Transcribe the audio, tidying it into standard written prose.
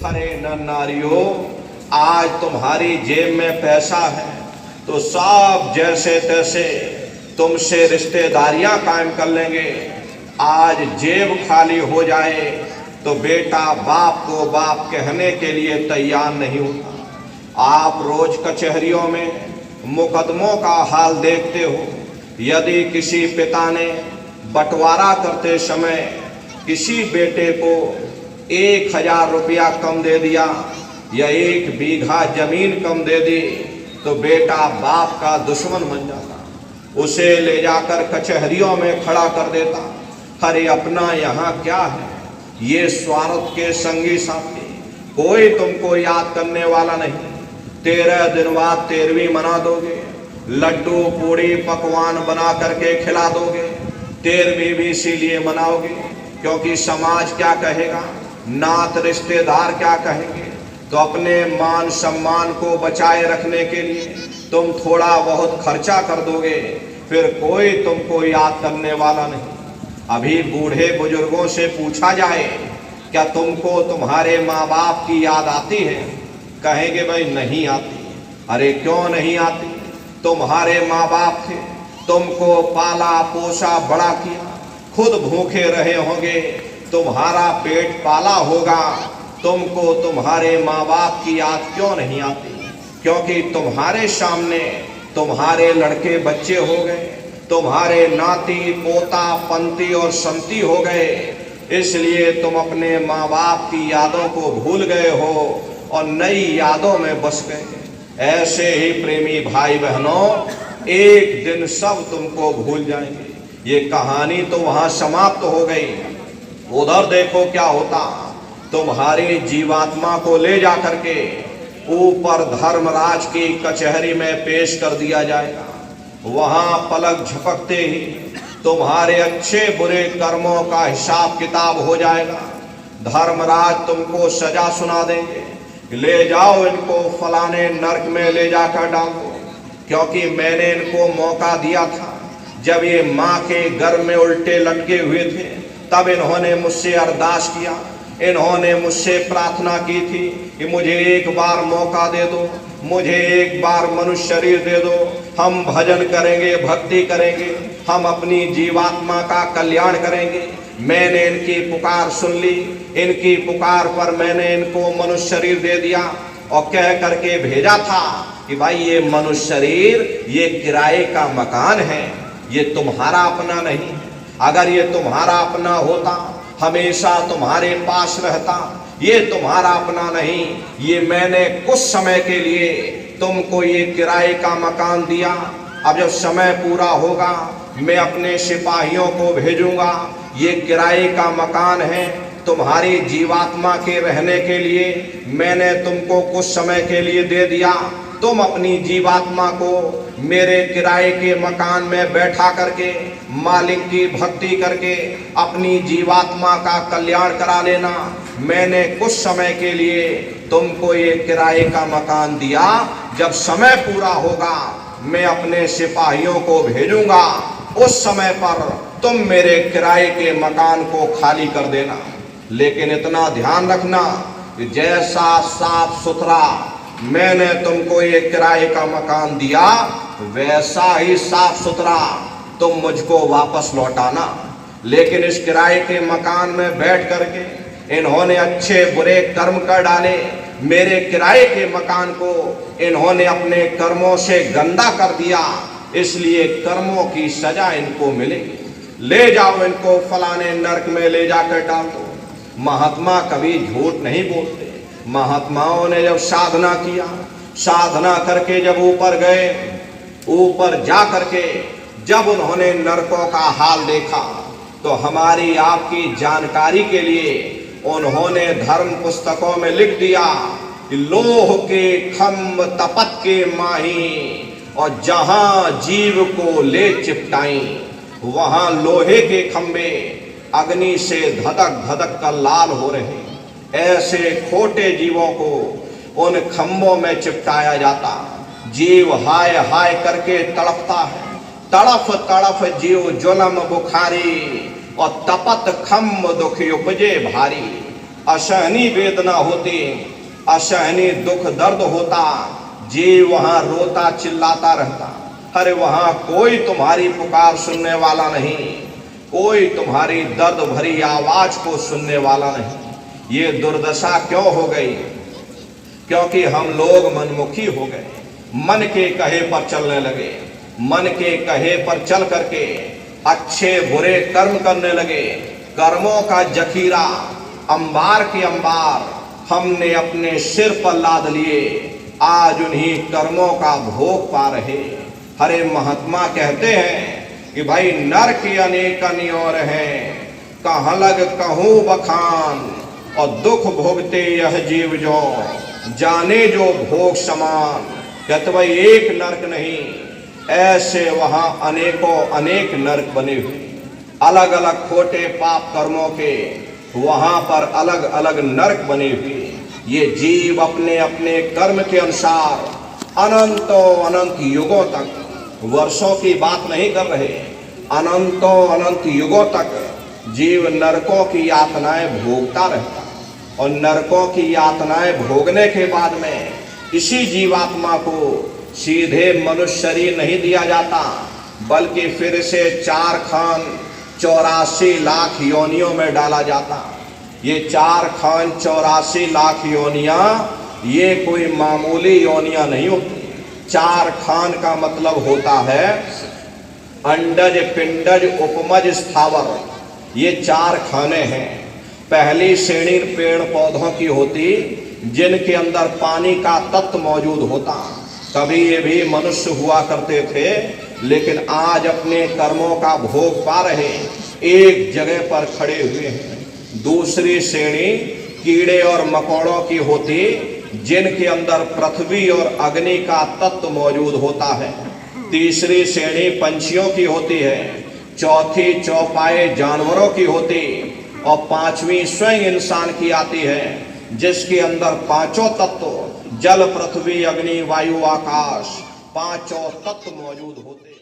अरे न नारियों, आज तुम्हारी जेब में पैसा है तो सब जैसे तैसे तुमसे रिश्तेदारियां कायम कर लेंगे। आज जेब खाली हो जाए तो बेटा बाप को बाप कहने के लिए तैयार नहीं होता। आप रोज कचहरियों में मुकदमों का हाल देखते हो। यदि किसी पिता ने बंटवारा करते समय किसी बेटे को 1000 रुपया कम दे दिया या 1 बीघा जमीन कम दे दी तो बेटा बाप का दुश्मन बन जाता, उसे ले जाकर कचहरियों में खड़ा कर देता। अरे अपना यहाँ क्या है, ये स्वार्थ के संगी साथी, कोई तुमको याद करने वाला नहीं। 13 दिन बाद 13वीं मना दोगे, लड्डू पूड़ी पकवान बना करके खिला दोगे। 13वीं भी इसीलिए मनाओगे क्योंकि समाज क्या कहेगा, नात रिश्तेदार क्या कहेंगे। तो अपने मान सम्मान को बचाए रखने के लिए तुम थोड़ा बहुत खर्चा कर दोगे, फिर कोई तुमको याद करने वाला नहीं। अभी बूढ़े बुजुर्गों से पूछा जाए क्या तुमको तुम्हारे माँ बाप की याद आती है, कहेंगे भाई नहीं आती। अरे क्यों नहीं आती, तुम्हारे माँ बाप थे, तुमको पाला पोसा बड़ा किया, खुद भूखे रहे होंगे, तुम्हारा पेट पाला होगा, तुमको तुम्हारे माँ बाप की याद क्यों नहीं आती? क्योंकि तुम्हारे सामने तुम्हारे लड़के बच्चे हो गए, तुम्हारे नाती पोता पंती और संती हो गए, इसलिए तुम अपने माँ बाप की यादों को भूल गए हो और नई यादों में बस गए। ऐसे ही प्रेमी भाई बहनों, एक दिन सब तुमको भूल जाएंगे। ये कहानी तो वहां समाप्त हो गई, उधर देखो क्या होता। तुम्हारी जीवात्मा को ले जा करके ऊपर धर्मराज की कचहरी में पेश कर दिया जाएगा। वहां पलक झपकते ही तुम्हारे अच्छे बुरे कर्मों का हिसाब किताब हो जाएगा। धर्मराज तुमको सजा सुना देंगे, ले जाओ इनको फलाने नरक में ले जाकर डालो, क्योंकि मैंने इनको मौका दिया था। जब ये माँ के गर्भ में उल्टे लटके हुए थे तब इन्होंने मुझसे अरदास किया, इन्होंने मुझसे प्रार्थना की थी कि मुझे एक बार मौका दे दो, मुझे एक बार मनुष्य शरीर दे दो, हम भजन करेंगे, भक्ति करेंगे, हम अपनी जीवात्मा का कल्याण करेंगे। मैंने इनकी पुकार सुन ली, इनकी पुकार पर मैंने इनको मनुष्य शरीर दे दिया और कह करके भेजा था कि भाई ये मनुष्य शरीर ये किराए का मकान है, ये तुम्हारा अपना नहीं है। अगर ये तुम्हारा अपना होता, हमेशा तुम्हारे पास रहता, ये तुम्हारा अपना नहीं, ये मैंने कुछ समय के लिए तुमको ये किराए का मकान दिया। अब जब समय पूरा होगा मैं अपने सिपाहियों को भेजूंगा, ये किराए का मकान है, तुम्हारी जीवात्मा के रहने के लिए मैंने तुमको कुछ समय के लिए दे दिया। तुम अपनी जीवात्मा को मेरे किराए के मकान में बैठा करके मालिक की भक्ति करके अपनी जीवात्मा का कल्याण करा लेना। मैंने कुछ समय के लिए तुमको ये किराए का मकान दिया, जब समय पूरा होगा मैं अपने सिपाहियों को भेजूंगा, उस समय पर तुम मेरे किराए के मकान को खाली कर देना। लेकिन इतना ध्यान रखना कि जैसा साफ सुथरा मैंने तुमको ये किराए का मकान दिया, वैसा ही साफ सुथरा तुम मुझको वापस लौटाना। लेकिन इस किराए के मकान में बैठ करके इन्होंने अच्छे बुरे कर्म कर डाले, मेरे किराए के मकान को इन्होंने अपने कर्मों से गंदा कर दिया, इसलिए कर्मों की सजा इनको मिलेगी। ले जाओ इनको फलाने नरक में ले जाकर डाल दो। महात्मा कभी झूठ नहीं बोलते। महात्माओं ने जब साधना किया, साधना करके जब ऊपर गए, ऊपर जा करके जब उन्होंने नरकों का हाल देखा तो हमारी आपकी जानकारी के लिए उन्होंने धर्म पुस्तकों में लिख दिया कि लोह के खम्भ तपत के माही और जहां जीव को ले चिपटाई, वहां लोहे के खंभे अग्नि से धधक धधक कर लाल हो रहे। ऐसे खोटे जीवों को उन खंभों में चिपटाया जाता जीव हाय हाय करके तड़पता है, तड़फ तड़फ जीव जुलम बुखारी, और तपत खम दुख उपजे भारी। असहनी वेदना होती, असहनी दुख दर्द होता, जीव वहां रोता चिल्लाता रहता। अरे वहां कोई तुम्हारी पुकार सुनने वाला नहीं, कोई तुम्हारी दर्द भरी आवाज को सुनने वाला नहीं। ये दुर्दशा क्यों हो गई? क्योंकि हम लोग मनमुखी हो गए, मन के कहे पर चलने लगे, मन के कहे पर चल करके अच्छे बुरे कर्म करने लगे। कर्मों का जखीरा अंबार के अंबार हमने अपने सिर पर लाद लिए, आज उन्हीं कर्मों का भोग पा रहे। हरे महात्मा कहते हैं कि भाई नरक अनेक नियोर हैं, कहाँ लग कहूँ बखान, और दुख भोगते यह जीव जो जाने जो भोग समान। कहते भाई एक नरक नहीं, ऐसे वहां अनेकों अनेक नरक बने हुए, अलग अलग खोटे पाप कर्मों के वहां पर अलग अलग नरक बने हुए। ये जीव अपने अपने कर्म के अनुसार अनंतों अनंत युगों तक, वर्षों की बात नहीं कर रहे, अनंतों अनंत युगों तक जीव नरकों की यातनाएं भोगता रहता। और नरकों की यातनाएं भोगने के बाद में इसी जीवात्मा को सीधे मनुष्य शरीर नहीं दिया जाता, बल्कि फिर से 4 खान 84 लाख योनियों में डाला जाता। ये 4 खान 84 लाख योनियां ये कोई मामूली योनियां नहीं होती। 4 खान का मतलब होता है अंडज पिंडज उपमज स्थावर, ये 4 खाने हैं। पहली श्रेणी पेड़ पौधों की होती, जिनके अंदर पानी का तत्व मौजूद होता। कभी ये भी मनुष्य हुआ करते थे, लेकिन आज अपने कर्मों का भोग पा रहे, एक जगह पर खड़े हुए हैं। दूसरी श्रेणी कीड़े और मकोड़ों की होती, जिनके अंदर पृथ्वी और अग्नि का तत्व मौजूद होता है। तीसरी श्रेणी पंछियों की होती है, चौथी चौपाए जानवरों की होती, और 5वीं स्वयं इंसान की आती है, जिसके अंदर 5 तत्व जल पृथ्वी अग्नि वायु आकाश 5 तत्व मौजूद होते हैं।